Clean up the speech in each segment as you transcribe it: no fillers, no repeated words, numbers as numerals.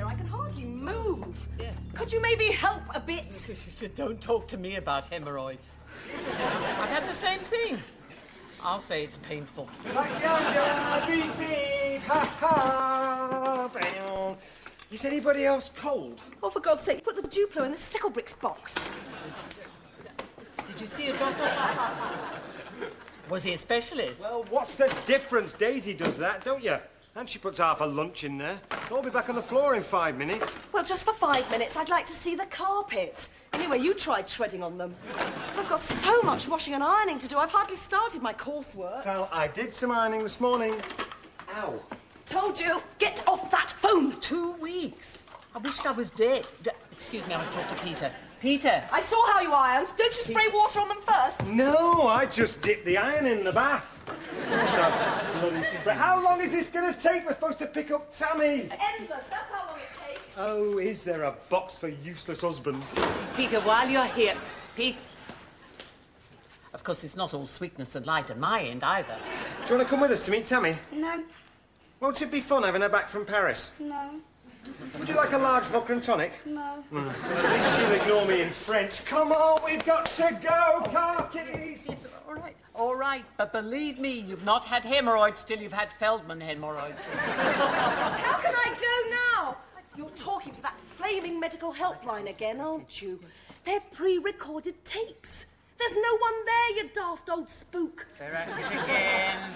here. I can hardly move. Yeah. Could you maybe help a bit? Don't talk to me about hemorrhoids. I've had the same thing. I'll say it's painful. Beep, beep, ha, ha. Is anybody else cold? Oh, for God's sake, put the Duplo in the Sticklebricks box. Did you see a doctor? Was he a specialist? Well, what's the difference? Daisy does that, don't you? And she puts half a lunch in there. I'll be back on the floor in 5 minutes. Well, just for 5 minutes, I'd like to see the carpet. Anyway, you tried treading on them. I've got so much washing and ironing to do, I've hardly started my coursework. Well, I did some ironing this morning. Ow. Told you, get off that phone! 2 weeks. I wished I was dead. Excuse me, I must talk to Peter. Peter! I saw how you ironed. Don't you spray water on them first? No, I just dipped the iron in the bath. But how long is this going to take? We're supposed to pick up Tammy. Endless, that's how long it takes. Oh, is there a box for useless husbands? Peter, while you're here... Pete... Of course, it's not all sweetness and light at my end, either. Do you want to come with us to meet Tammy? No. Won't it be fun having her back from Paris? No. Would you like a large vodka and tonic? No. Well, at least she'll ignore me in French. Come on, we've got to go, car keys! Yes, all right. All right, but believe me, you've not had hemorrhoids till you've had Feldman hemorrhoids. How can I go now? You're talking to that flaming medical helpline again, aren't you? They're pre-recorded tapes. There's no one there, you daft old spook. They're at it again.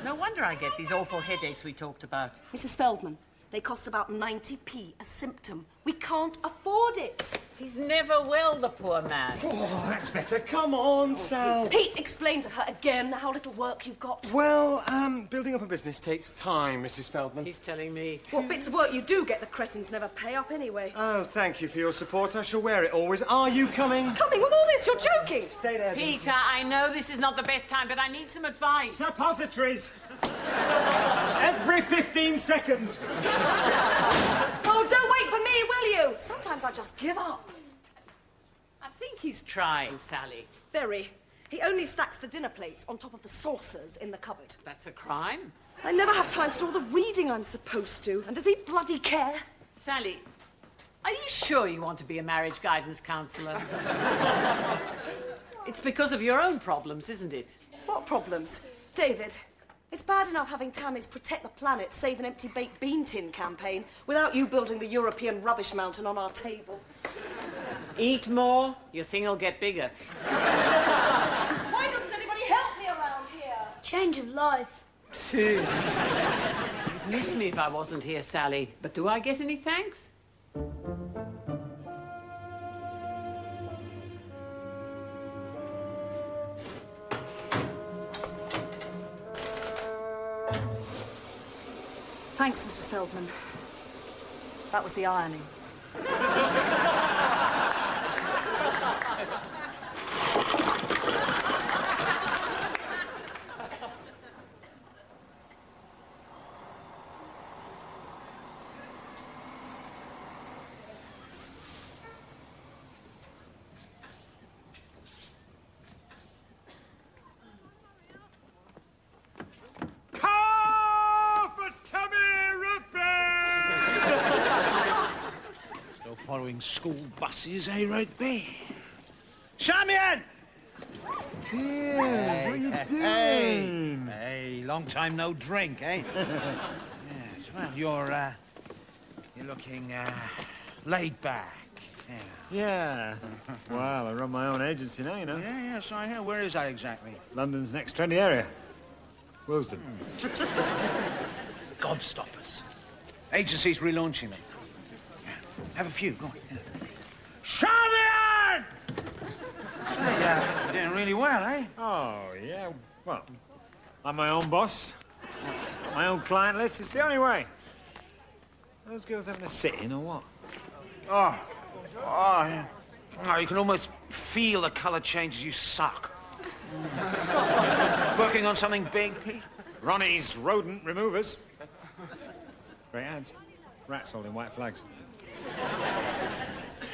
No wonder I get these awful headaches we talked about. Mrs. Feldman, they cost about 90p a symptom. We can't afford it. He's never well, the poor man. Oh, that's better. Come on, Sal. Pete, explain to her again how little work you've got. Well, building up a business takes time, Mrs. Feldman. He's telling me. What bits of work you do get, the cretins never pay up anyway. Oh, thank you for your support. I shall wear it always. Are you coming? Coming with all this, you're joking. Stay there, Peter, I know this is not the best time, but I need some advice. Suppositories! Every 15 seconds! Oh, don't wait for me, will you? Sometimes I just give up. I think he's trying, Sally. Very. He only stacks the dinner plates on top of the saucers in the cupboard. That's a crime. I never have time to do all the reading I'm supposed to. And does he bloody care? Sally, are you sure you want to be a marriage guidance counsellor? It's because of your own problems, isn't it? What problems? David, it's bad enough having Tammy's Protect the Planet, Save an Empty Baked Bean Tin campaign without you building the European rubbish mountain on our table. Eat more, your thing will get bigger. Why doesn't anybody help me around here? Change of life. You'd miss me if I wasn't here, Sally. But do I get any thanks? Thanks, Mrs. Feldman. That was the ironing. Following school buses, eh, right there? Shamian! Piers, what are you doing? Hey, long time no drink, eh? Yes, well, you're looking, laid back. Yeah. Well, I run my own agency now, you know. Yeah, yes, I hear. Where is that exactly? London's next trendy area. Willesden. Gobstoppers. Agency's relaunching them. Have a few, go on. Yeah. Shamian! Hey, you're doing really well, eh? Oh, yeah. Well, I'm my own boss. My own client list. It's the only way. Are those girls having a sit-in or what? Oh, yeah. Oh, you can almost feel the colour change as you suck. Working on something big, Pete? Ronnie's rodent removers. Great ads. Rats holding white flags.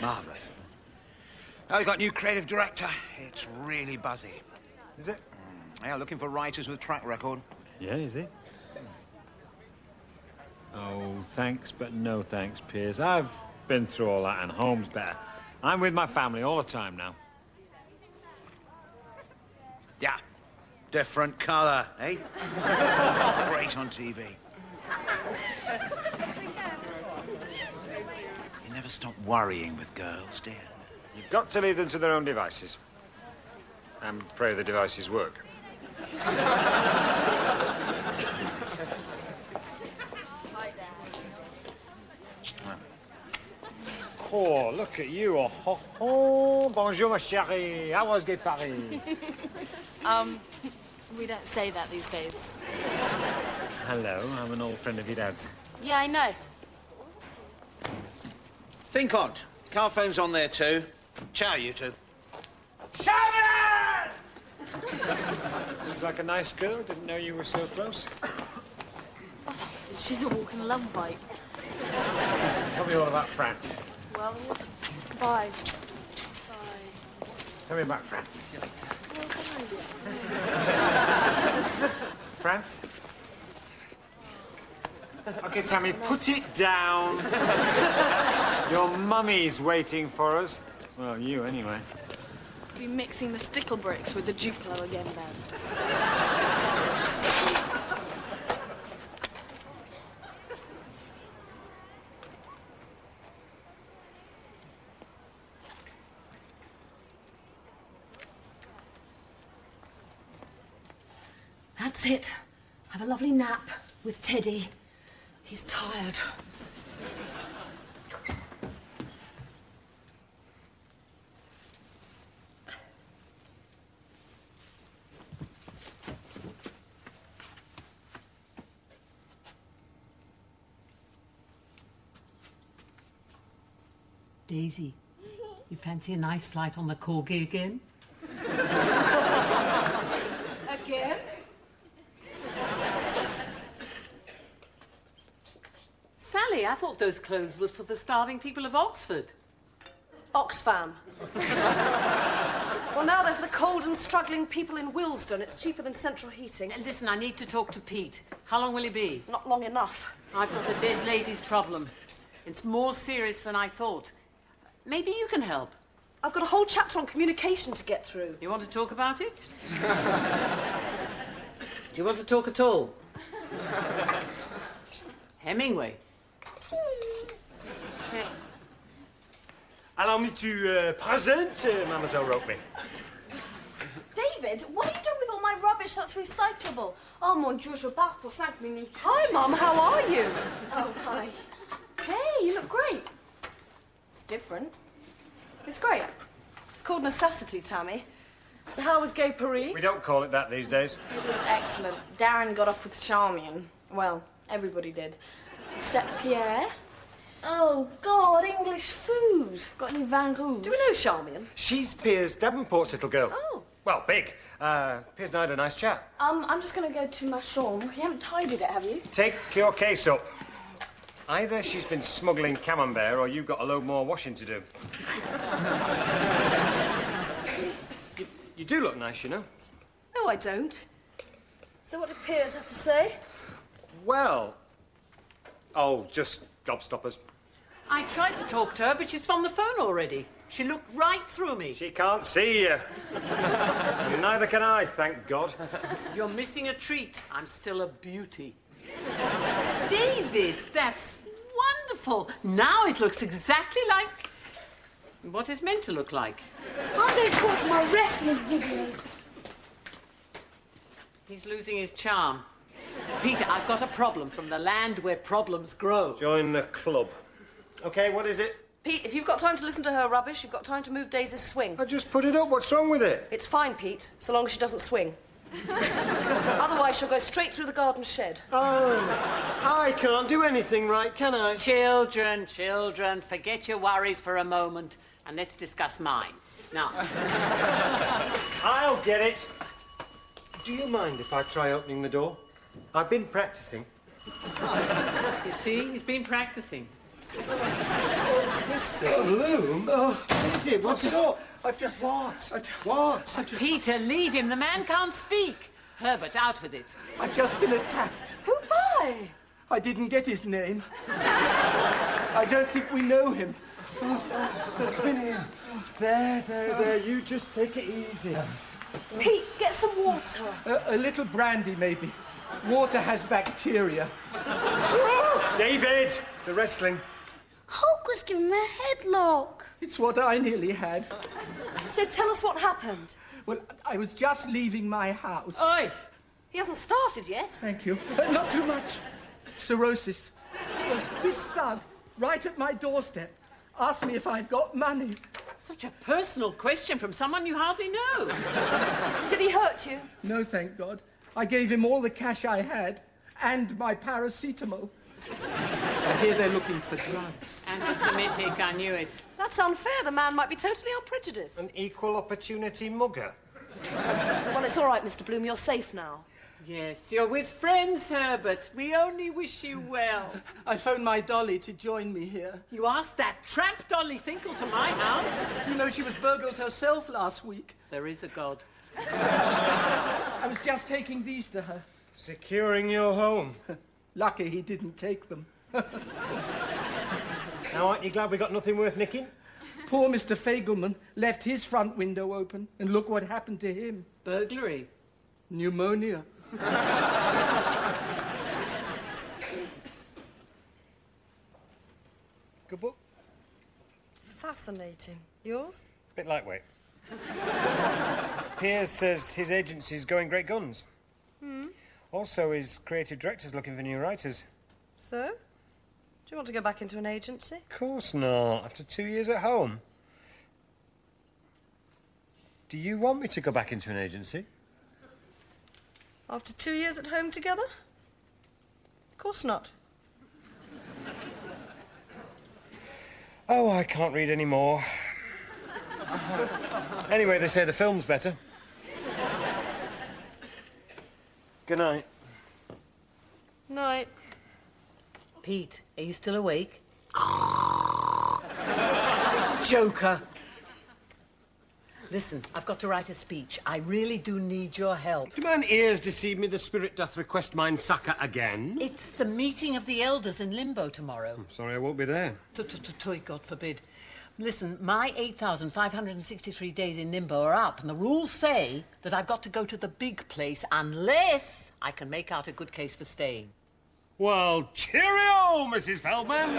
Marvellous. Oh, we've got a new creative director. It's really buzzy. Is it? Yeah, looking for writers with track record. Yeah, is he? Oh, thanks, but no thanks, Piers. I've been through all that, and home's better. I'm with my family all the time now. Yeah. Different colour, eh? Great on TV. You never stop worrying with girls, do you? You've got to leave them to their own devices. And pray the devices work. Oh, look at you. Oh, oh, oh. Bonjour, ma chérie. How was Gay Paris? We don't say that these days. Hello, I'm an old friend of your dad's. Yeah, I know. Think odd. Car phone's on there too. Ciao, you two. Seems like a nice girl. Didn't know you were so close. She's a walking love bite. Tell me all about France. Well, bye. Bye. Tell me about France. France? Okay, Tammy, put it down. Your mummy's waiting for us. Well, you anyway. Be mixing the stickle bricks with the Duplo again, then. That's it. Have a lovely nap with Teddy. He's tired. Daisy, you fancy a nice flight on the Corgi again? Again? Sally, I thought those clothes were for the starving people of Oxford. Oxfam. Well, now they're for the cold and struggling people in Willesden. It's cheaper than central heating. Listen, I need to talk to Pete. How long will he be? Not long enough. I've got a dead lady's problem. It's more serious than I thought. Maybe you can help. I've got a whole chapter on communication to get through. You want to talk about it? Do you want to talk at all? Hemingway. Allow me to present, Mademoiselle wrote me. David, what are you doing with all my rubbish that's recyclable? Oh, mon Dieu, je pars pour 5 minutes. Hi, Mum. How are you? Oh, hi. Hey, you look great. It's different. It's great. It's called necessity, Tammy. So how was Gay Paris? We don't call it that these days. It was excellent. Darren got off with Charmian. Well, everybody did. Except Pierre. Oh, God, English food. Got any vin rouge? Do we know Charmian? She's Piers Davenport's little girl. Oh. Well, big. Piers and I had a nice chat. I'm just going to go to my chambre. You haven't tidied it, have you? Take your case up. Either she's been smuggling camembert or you've got a load more washing to do. You do look nice, you know. No, I don't. So what did Piers have to say? Well... Oh, just gobstoppers. I tried to talk to her, but she's on the phone already. She looked right through me. She can't see you. Neither can I, thank God. You're missing a treat. I'm still a beauty. David, that's wonderful. Now it looks exactly like what it's meant to look like. I'm going to watch my wrestling video. He's losing his charm. Peter, I've got a problem from the land where problems grow. Join the club. OK, what is it? Pete, if you've got time to listen to her rubbish, you've got time to move Daisy's swing. I just put it up. What's wrong with it? It's fine, Pete, so long as she doesn't swing. Otherwise, she'll go straight through the garden shed. Oh, I can't do anything right, can I? Children, forget your worries for a moment and let's discuss mine. Now, I'll get it. Do you mind if I try opening the door? I've been practicing. you see, he's been practicing. Mr. Bloom? What is it? What's up? What? Peter, leave him. The man can't speak. Herbert, out with it. I've just been attacked. Who by? I didn't get his name. I don't think we know him. Come in here. There. You just take it easy. Pete, get some water. A little brandy, maybe. Water has bacteria. David, the wrestling. Hulk was giving me a headlock. It's what I nearly had. So tell us what happened. Well, I was just leaving my house. Oi! He hasn't started yet. Thank you. Not too much. Cirrhosis. This thug, right at my doorstep, asked me if I've got money. Such a personal question from someone you hardly know. Did he hurt you? No, thank God. I gave him all the cash I had and my paracetamol. I hear they're looking for drugs. Anti-Semitic, I knew it. That's unfair. The man might be totally unprejudiced. An equal opportunity mugger. Well, it's all right, Mr. Bloom. You're safe now. Yes, you're with friends, Herbert. We only wish you well. I phoned my dolly to join me here. You asked that tramp Dolly Finkel to my house? You know, she was burgled herself last week. There is a God. I was just taking these to her. Securing your home. Lucky he didn't take them. Now, aren't you glad we got nothing worth nicking? Poor Mr. Fagelman left his front window open, and look what happened to him. Burglary. Pneumonia. Good book. Fascinating. Yours? Bit lightweight. Piers says his agency's going great guns. Also, his creative director's looking for new writers. So? Do you want to go back into an agency? Of course not. After 2 years at home. Do you want me to go back into an agency? After 2 years at home together? Of course not. Oh, I can't read any more. Anyway, they say the film's better. Good night. Night. Pete, are you still awake? Joker. Listen, I've got to write a speech. I really do need your help. Do mine ears deceive me? The spirit doth request mine succour again. It's the meeting of the elders in limbo tomorrow. Sorry, I won't be there. God forbid. Listen, my 8,563 days in limbo are up, and the rules say that I've got to go to the big place unless I can make out a good case for staying. Well, cheerio, Mrs. Feldman.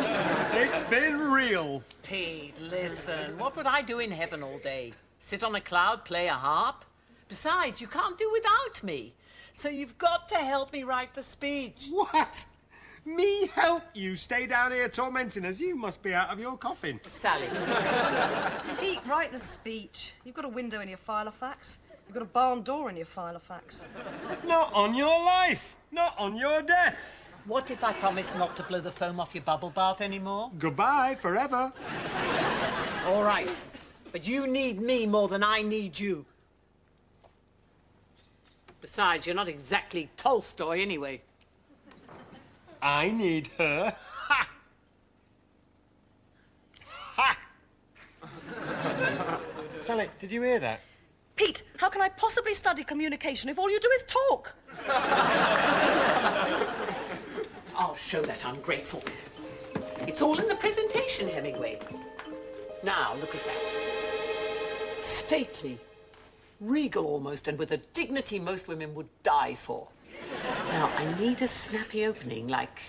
It's been real. Pete, listen, what would I do in heaven all day? Sit on a cloud, play a harp? Besides, you can't do without me. So you've got to help me write the speech. What? Me help you stay down here tormenting us? You must be out of your coffin. Sally. Pete, write the speech. You've got a window in your filofax. You've got a barn door in your filofax. Not on your life. Not on your death. What if I promise not to blow the foam off your bubble bath anymore? Goodbye forever. All right. But you need me more than I need you. Besides, you're not exactly Tolstoy anyway. I need her. Ha! Ha! Sally, did you hear that? Pete, how can I possibly study communication if all you do is talk? I'll show that ungrateful. It's all in the presentation, Hemingway. Now, look at that. Stately, regal almost, and with a dignity most women would die for. Now, I need a snappy opening like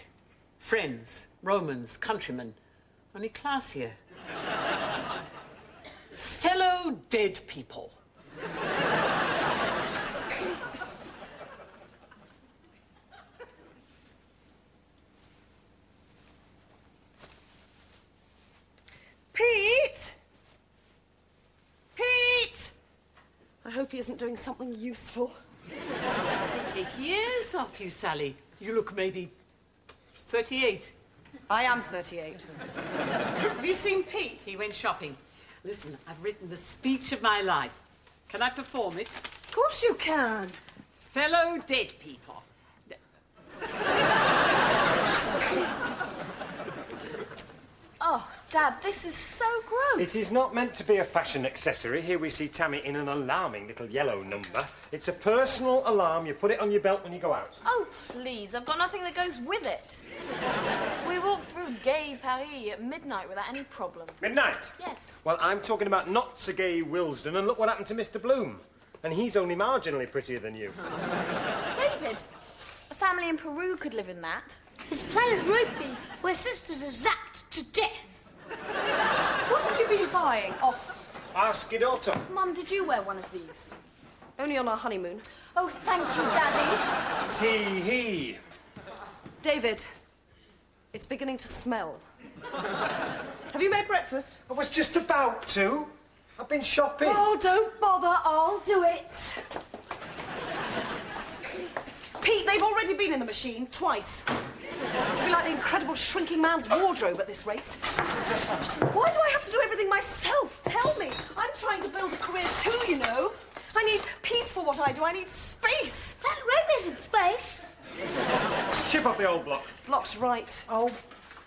friends, Romans, countrymen, only classier. Fellow dead people. Pete! Pete! I hope he isn't doing something useful. Take years off you, Sally. You look maybe 38. I am 38. Have you seen Pete? He went shopping. Listen, I've written the speech of my life. Can I perform it? Of course you can. Fellow dead people. Oh, Dad, Dad, this is so gross. It is not meant to be a fashion accessory. Here we see Tammy in an alarming little yellow number. It's a personal alarm. You put it on your belt when you go out. Oh, please, I've got nothing that goes with it. We walked through gay Paris at midnight without any problem. Midnight? Yes. Well, I'm talking about not so gay Willesden, and look what happened to Mr. Bloom. And he's only marginally prettier than you. David, a family in Peru could live in that. It's Planet Rugby, where sisters are zapped to death. What have you been buying? Oh, Ask your daughter. Mum, did you wear one of these? only on our honeymoon. Oh, thank you, Daddy. Tee-hee. David, it's beginning to smell. Have you made breakfast? I was just about to. I've been shopping. Oh, don't bother. I'll do it. Pete, they've already been in the machine twice. It'll be like the incredible shrinking man's wardrobe at this rate. Why do I have to do everything myself? Tell me. I'm trying to build a career too, you know. I need peace for what I do. I need space. Planet Rugby's in space. Chip off the old block. Block's right. Oh,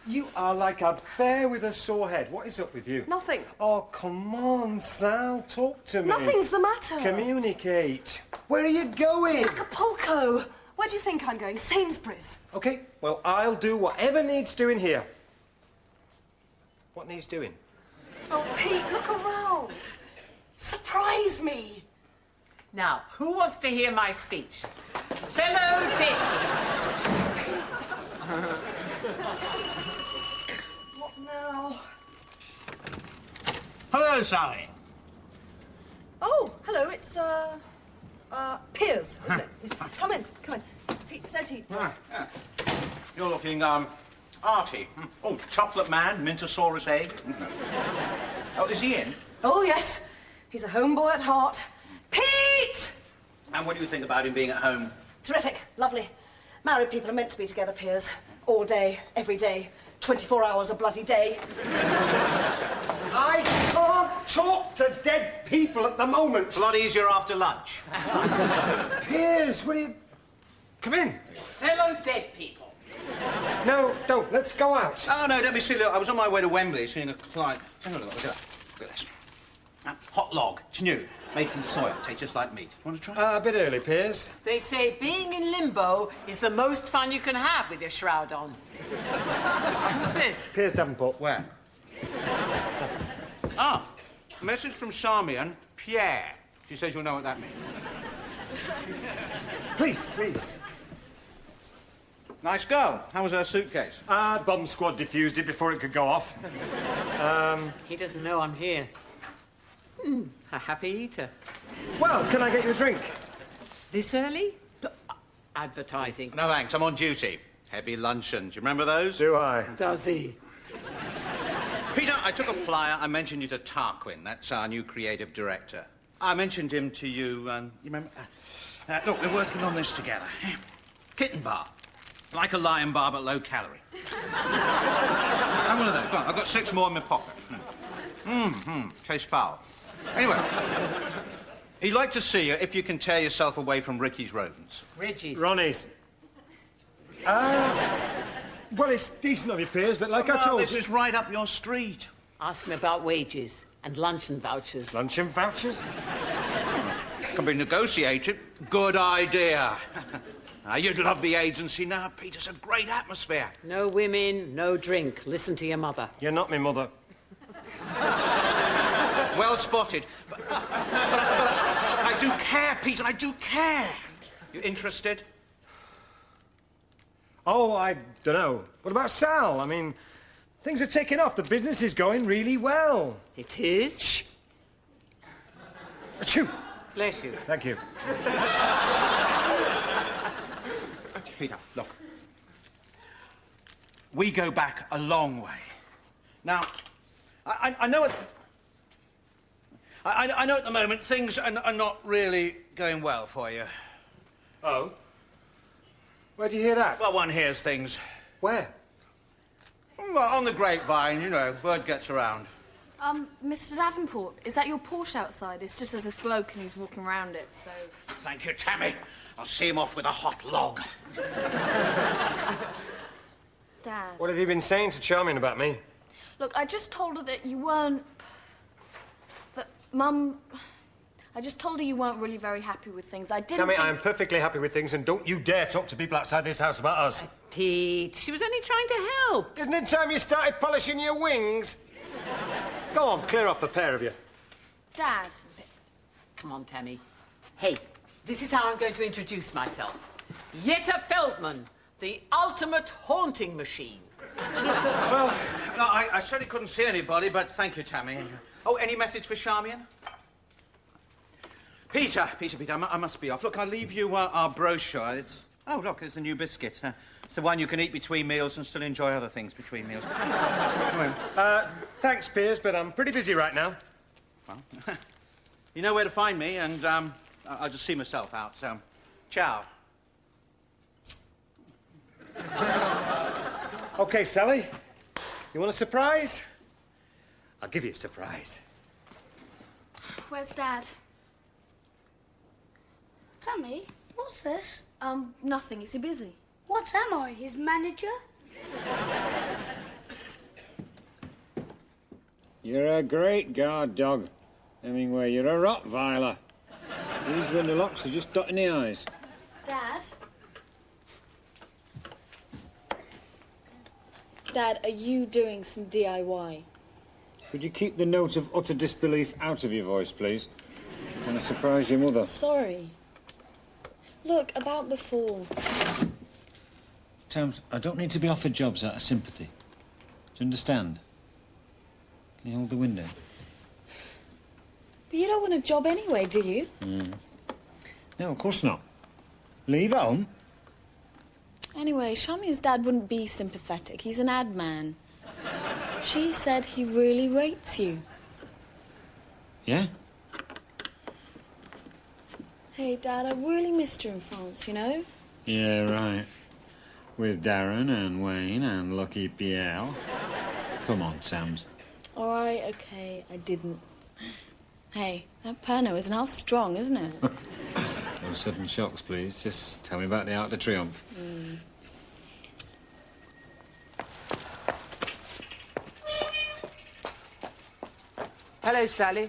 you are like a bear with a sore head. What is up with you? Nothing. Oh, come on, Sal. Talk to me. Nothing's the matter. Communicate. Where are you going? Acapulco. Where do you think I'm going? Sainsbury's. OK, well, I'll do whatever needs doing here. What needs doing? Oh, Pete, look around. Surprise me. Now, who wants to hear my speech? Fellow Dick. What now? Hello, Sally. Oh, hello, it's, Piers, isn't it? Come in, come in. As Pete said he'd... You're looking, arty. Oh, chocolate man, Mintosaurus egg. Oh, is he in? Oh, yes. He's a homeboy at heart. Pete! And what do you think about him being at home? Terrific, lovely. Married people are meant to be together, Piers. All day, every day, 24 hours a bloody day. I can't talk to dead people at the moment. It's a lot easier after lunch. Piers, will you... Come in. Fellow dead people. No, don't. Let's go out. Oh, no, don't be silly. I was on my way to Wembley seeing a client. Hang on, look at that. Look at this. Hot log. It's new. Made from soy. Tastes just like meat. Want to try? A bit early, Piers. They say being in limbo is the most fun you can have with your shroud on. Who's this? Piers Davenport. Where? Ah, a message from Charmian, Pierre. She says you'll know what that means. Please, please. Nice girl. How was her suitcase? Bomb squad defused it before it could go off. He doesn't know I'm here. A happy eater. Well, can I get you a drink? This early? Advertising. No, thanks. I'm on duty. Heavy luncheon. Do you remember those? Do I? Does he? Peter, I took a flyer. I mentioned you to Tarquin. That's our new creative director. I mentioned him to you, you remember? Look, we're working on this together. Kitten bar. Like a lion bar, but low calorie. Have one of those. Go on, I've got 6 more in my pocket. Tastes foul. Anyway, he'd like to see you if you can tear yourself away from Ricky's rodents. Reggie's. Ronnie's. Well, it's decent of you, Piers, but like I told this you... is right up your street. Ask him about wages and luncheon vouchers. Luncheon vouchers? Can be negotiated. Good idea. You'd love the agency now, Pete. It's a great atmosphere. No women, no drink. Listen to your mother. You're not me mother. Well spotted. But I do care, Peter. I do care. You interested? Oh, I don't know. What about Sal? I mean, things are taking off. The business is going really well. It is? Shh. Achoo. Bless you. Thank you. Peter, look. We go back a long way. Now, I know I know at the moment things are not really going well for you. Oh? Where'd you hear that? Well, one hears things. Where? Well, on the grapevine, you know, word gets around. Mr. Davenport, is that your Porsche outside? It's just there's this bloke and he's walking around it, so... Thank you, Tammy. I'll see him off with a hot log. Dad. What have you been saying to Charmian about me? Look, I just told her that you weren't... Mum... I just told her you weren't really very happy with things. I didn't Tammy, think... I am perfectly happy with things, and don't you dare talk to people outside this house about us. Pete, she was only trying to help. Isn't it time you started polishing your wings? Go on, clear off the pair of you. Dad. Come on, Tammy. Hey, this is how I'm going to introduce myself. Jetta Feldman, the ultimate haunting machine. Well, no, I certainly couldn't see anybody, but thank you, Tammy. Oh, any message for Charmian? Peter, I must be off. Look, I'll leave you our brochure. It's... Oh, look, there's the new biscuit. It's the one you can eat between meals and still enjoy other things between meals. Thanks, Piers, but I'm pretty busy right now. Well, you know where to find me, and I'll just see myself out, so... Ciao. OK, Sally. You want a surprise? I'll give you a surprise. Where's Dad? Tammy, what's this? Nothing. Is he busy? What am I, his manager? You're a great guard dog, Hemingway. You're a Rottweiler. These window locks are just dotting the eyes. Dad? Dad, are you doing some DIY? Could you keep the note of utter disbelief out of your voice, please? I'm trying to surprise your mother. Sorry. Look, about the fall. Towns, I don't need to be offered jobs out of sympathy. Do you understand? Can you hold the window? But you don't want a job anyway, do you? No, of course not. Leave home? Anyway, Shami's dad wouldn't be sympathetic. He's an ad man. She said he really rates you. Yeah? Hey, Dad, I really missed you in France, you know? Yeah, right. With Darren and Wayne and Lucky Pierre. Come on, Sams. All right, OK, I didn't. Hey, that Pernod isn't half strong, isn't it? No sudden shocks, please. Just tell me about the Arc de Triomphe. Hello, Sally.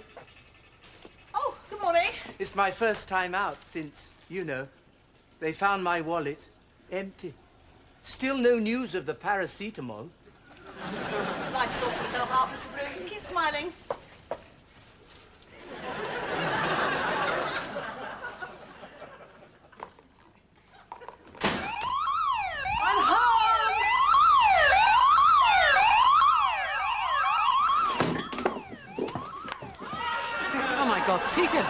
Oh, good morning. It's my first time out since, you know, they found my wallet empty. Still no news of the paracetamol. Life sorts itself out, Mr. Broom. Keep smiling. I'm home! Oh, my God, Peter!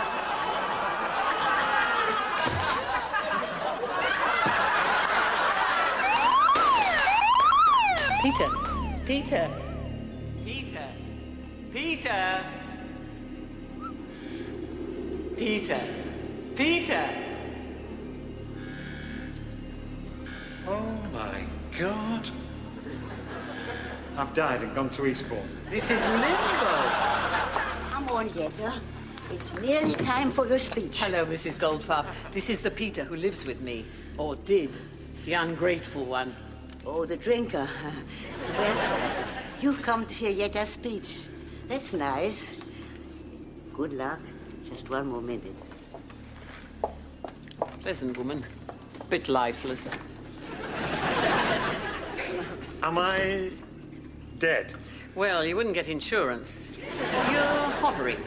Peter! Oh, my God. I've died and gone to Eastbourne. This is limbo! Come on, Jetta. It's nearly time for your speech. Hello, Mrs. Goldfarb. This is the Peter who lives with me. Or did. The ungrateful one. Oh, the drinker. Well, you've come to hear Jetta's speech. That's nice. Good luck. Just one more minute. Pleasant woman. Bit lifeless. Am I dead? Well, you wouldn't get insurance. You're hovering.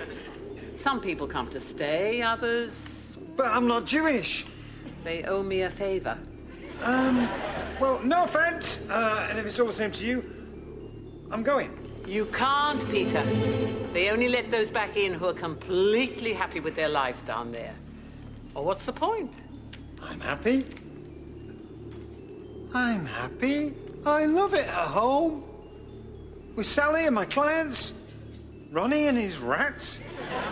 Some people come to stay, others... But I'm not Jewish. They owe me a favour. Well, no offence. And if it's all the same to you, I'm going. You can't, Peter. They only let those back in who are completely happy with their lives down there. Or what's the point? I'm happy. I'm happy. I love it at home. With Sally and my clients. Ronnie and his rats.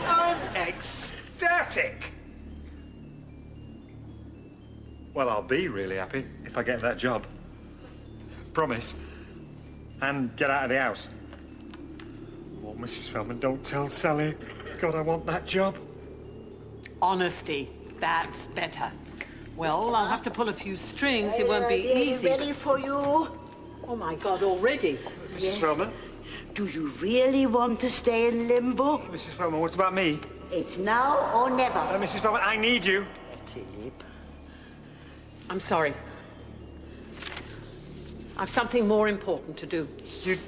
I'm ecstatic. Well, I'll be really happy if I get that job. Promise. And get out of the house. Oh, Mrs. Feldman, don't tell Sally. God, I want that job. Honesty. That's better. Well, I'll have to pull a few strings. It won't be easy. Ready for you? Oh, my God, already? Mrs. Feldman, Do you really want to stay in limbo? Mrs. Feldman, what about me? It's now or never. Mrs. Feldman, I need you. Philip. I'm sorry. I've something more important to do. You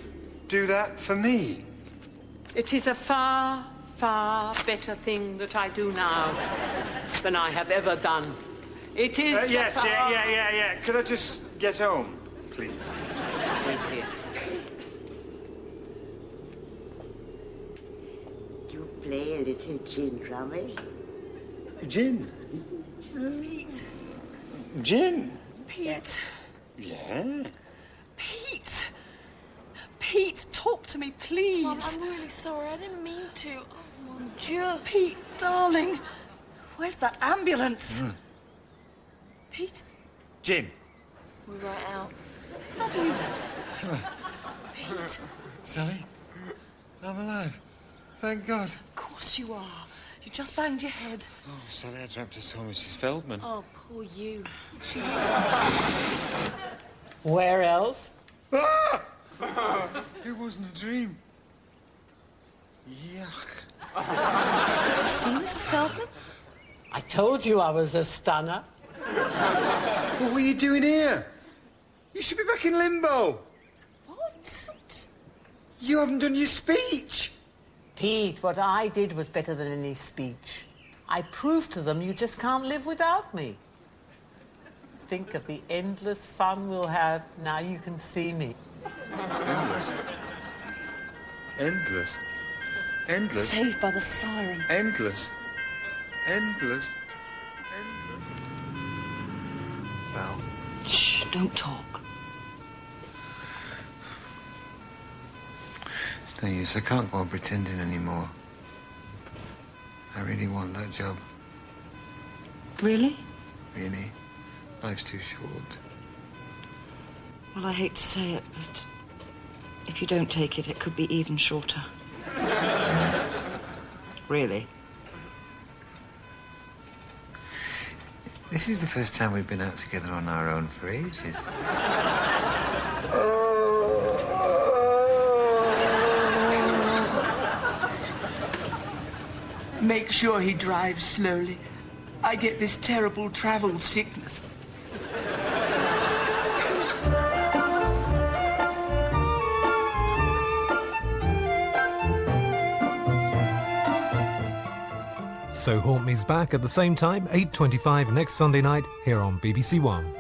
do that for me? It is a far, far better thing that I do now than I have ever done. It is. Yes, yeah. Could I just get home, please? Wait here. You play a little gin rummy? Gin? Pete. Gin? Pete. Yeah? Pete. Pete, talk to me, please. Mum, I'm really sorry. I didn't mean to. Oh, mon Dieu. Pete, darling. Where's that ambulance? Pete? Gin. We're right out. How do you... Pete? Sally, I'm alive. Thank God. Of course you are. You just banged your head. Oh, Sally, I dreamt I saw Mrs. Feldman. Oh, poor you. Where else? Ah! It wasn't a dream. Yuck. See, Mrs. Feldman? I told you I was a stunner. Well, what are you doing here? You should be back in limbo. What? You haven't done your speech. Pete, what I did was better than any speech. I proved to them you just can't live without me. Think of the endless fun we'll have now you can see me. Endless. Endless. Endless. Saved by the siren. Endless. Endless. Endless. Well, Shh, don't talk. it's no use. I can't go on pretending anymore. I really want that job. Really? Really. Life's too short. Well, I hate to say it, but if you don't take it, it could be even shorter. Really? This is the first time we've been out together on our own for ages. Make sure he drives slowly. I get this terrible travel sickness. So Haunt Me's back at the same time, 8:25 next Sunday night, here on BBC One.